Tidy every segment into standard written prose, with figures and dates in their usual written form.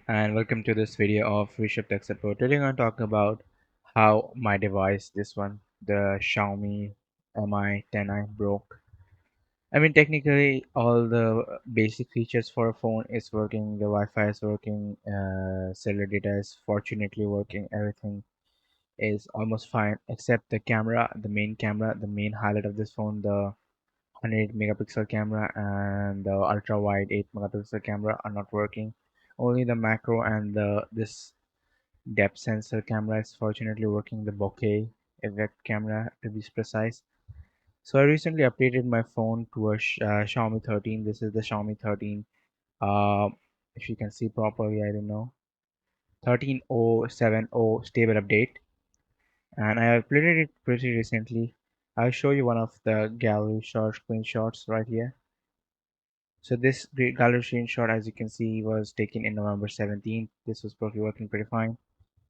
And welcome to this video of Rishabh Tech Support. Today I'm going to talk about how my device, this one, the Xiaomi Mi 10i broke. I mean, technically, all the basic features for a phone is working. The Wi-Fi is working. Cellular data is fortunately working. Everything is almost fine except the camera, the main camera, the main highlight of this phone, the 108 megapixel camera and the ultra wide 8 megapixel camera are not working. Only the macro and the this depth sensor camera is fortunately working, the bokeh effect camera to be precise. So I recently updated my phone to a Xiaomi 13. This is the Xiaomi 13. Uh, if you can see properly, I don't know. 13070 stable update, and I uploaded it pretty recently. I'll show you one of the gallery shot screenshots right here. So this gallery screenshot, as you can see, was taken in November 17th. This was probably working pretty fine.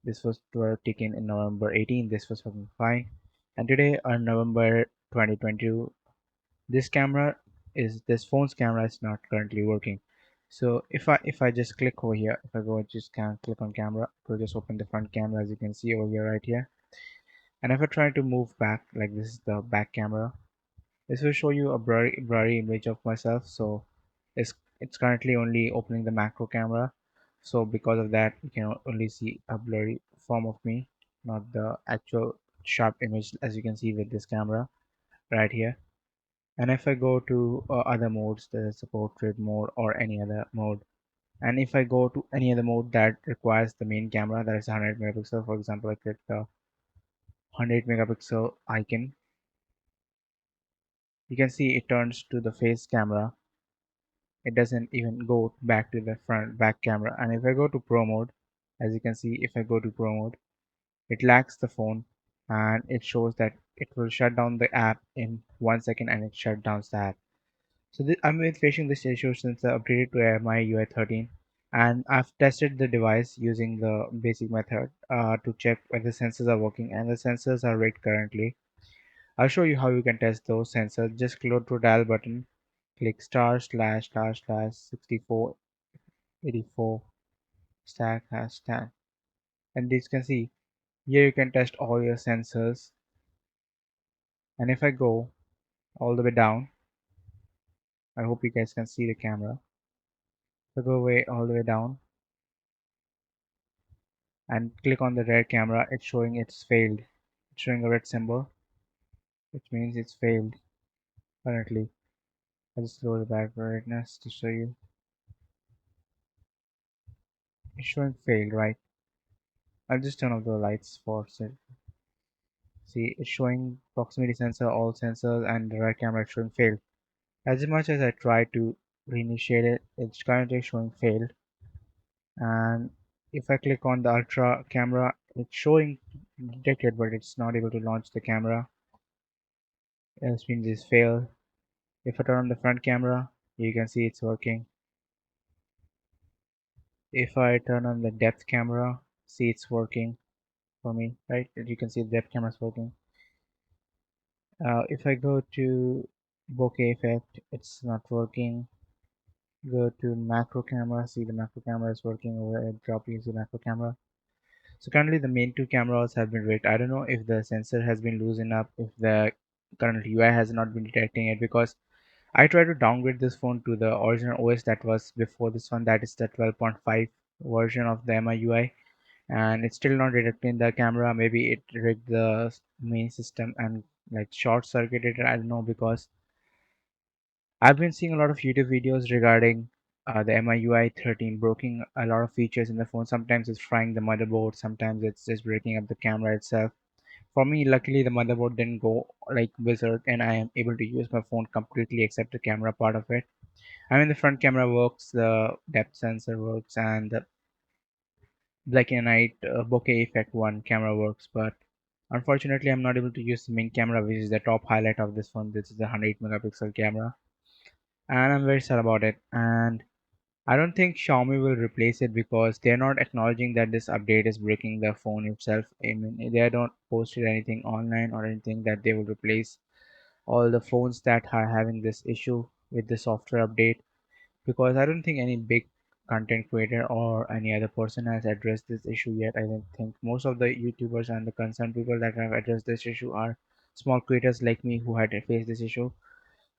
This was taken in November 18th. This was working fine. And today on November 2022, this phone's camera is not currently working. So if I just click over here, if I go and just can click on camera, it will just open the front camera, as you can see over here right here. And if I try to move back, like this is the back camera, this will show you a blurry image of myself. So it's currently only opening the macro camera. So because of that, you can only see a blurry form of me, not the actual sharp image as you can see with this camera right here. And if I go to other modes, there's a portrait mode or any other mode. And if I go to any other mode that requires the main camera, that is 100 megapixel, for example, I click the 100 megapixel icon, you can see it turns to the face camera. It doesn't even go back to the front back camera. And if I go to pro mode, as you can see, if I go to pro mode, it lacks the phone and it shows that it will shut down the app in 1 second and it shut down the app. So I've been facing this issue since I updated to MIUI 13, and I've tested the device using the basic method to check whether sensors are working, and the sensors are rigged currently. I'll show you how you can test those sensors. Just go to dial button, click star slash slash slash 6484 stack hash 10, and as you can see here you can test all your sensors. And if I go all the way down, I hope you guys can see the camera. If I go away all the way down and click on the red camera, it's showing it's failed. It's showing a red symbol, which means it's failed currently. I'll just lower the back brightness to show you. It's showing failed, right? I'll just turn off the lights for see. It's showing proximity sensor, all sensors, and the red camera is showing failed. As much as I try to reinitiate it, it's currently showing failed. And if I click on the ultra camera, it's showing detected, but it's not able to launch the camera. It means it's failed. If I turn on the front camera, you can see it's working. If I turn on the depth camera, see it's working for me, right? You can see the depth camera is working. If I go to bokeh effect, it's not working. Go to macro camera, see the macro camera is working over at drop use the macro camera. So currently the main two cameras have been rigged. I don't know if the sensor has been loosened up, if the current UI has not been detecting it, because I tried to downgrade this phone to the original OS that was before this one, that is the 12.5 version of the MIUI, and it's still not detecting the camera. Maybe it rigged the main system and like short circuited it. I don't know, because I've been seeing a lot of YouTube videos regarding the MIUI 13 breaking a lot of features in the phone. Sometimes it's frying the motherboard, sometimes it's just breaking up the camera itself. For me, luckily, the motherboard didn't go like wizard, and I am able to use my phone completely except the camera part of it. I mean, the front camera works, the depth sensor works, and the black and white bokeh effect one camera works. But unfortunately, I'm not able to use the main camera, which is the top highlight of this phone. This is the 108 megapixel camera, and I'm very sad about it. And I don't think Xiaomi will replace it because they're not acknowledging that this update is breaking the phone itself. I mean, they don't posted anything online or anything that they will replace all the phones that are having this issue with the software update, because I don't think any big content creator or any other person has addressed this issue yet. I don't think most of the YouTubers and the concerned people that have addressed this issue are small creators like me who had faced this issue.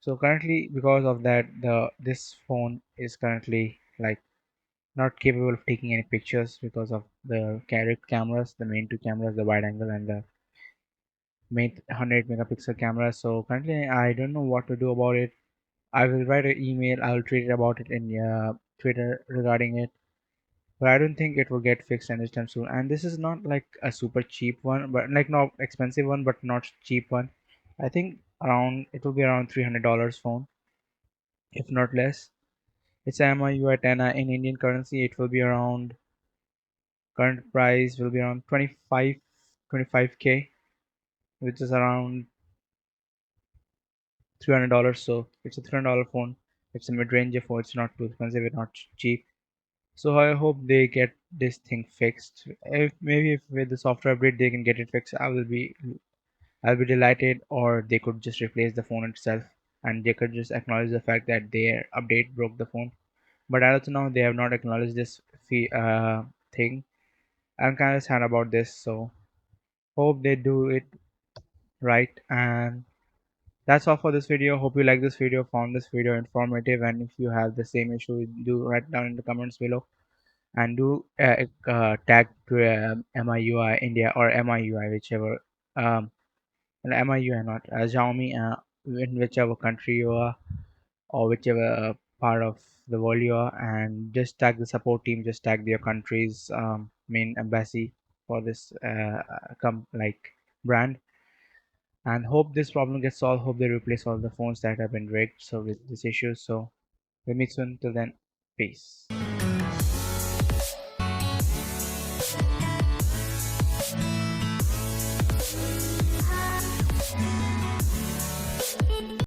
So currently, because of that, the this phone is currently like not capable of taking any pictures because of the cameras, the main two cameras, the wide angle and the main 100 megapixel camera. So currently, I don't know what to do about it. I will write an email. I will tweet it about it in Twitter regarding it, but I don't think it will get fixed anytime soon. And this is not like a super cheap one, but like not expensive one, but not cheap one. I think around it will be around $300 phone, if not less. It's a MIUI 10 in Indian currency. It will be around current price will be around 25k, which is around $300. So it's a $300 phone. It's a mid-range phone. It's not too expensive. It's not cheap. So I hope they get this thing fixed. If maybe if with the software update they can get it fixed, I'll be delighted. Or they could just replace the phone itself, and they could just acknowledge the fact that their update broke the phone. But as of now, they have not acknowledged this thing. I'm kind of sad about this. So hope they do it right. And that's all for this video. Hope you like this video, found this video informative, and if you have the same issue, do write down in the comments below. And do tag to MIUI India or MIUI, whichever, and MIUI not Xiaomi, in whichever country you are or whichever part of the world you are, and just tag the support team, just tag your country's main embassy for this like brand, and hope this problem gets solved. Hope they replace all the phones that have been rigged so with this issue. So we'll meet soon. Till then, peace.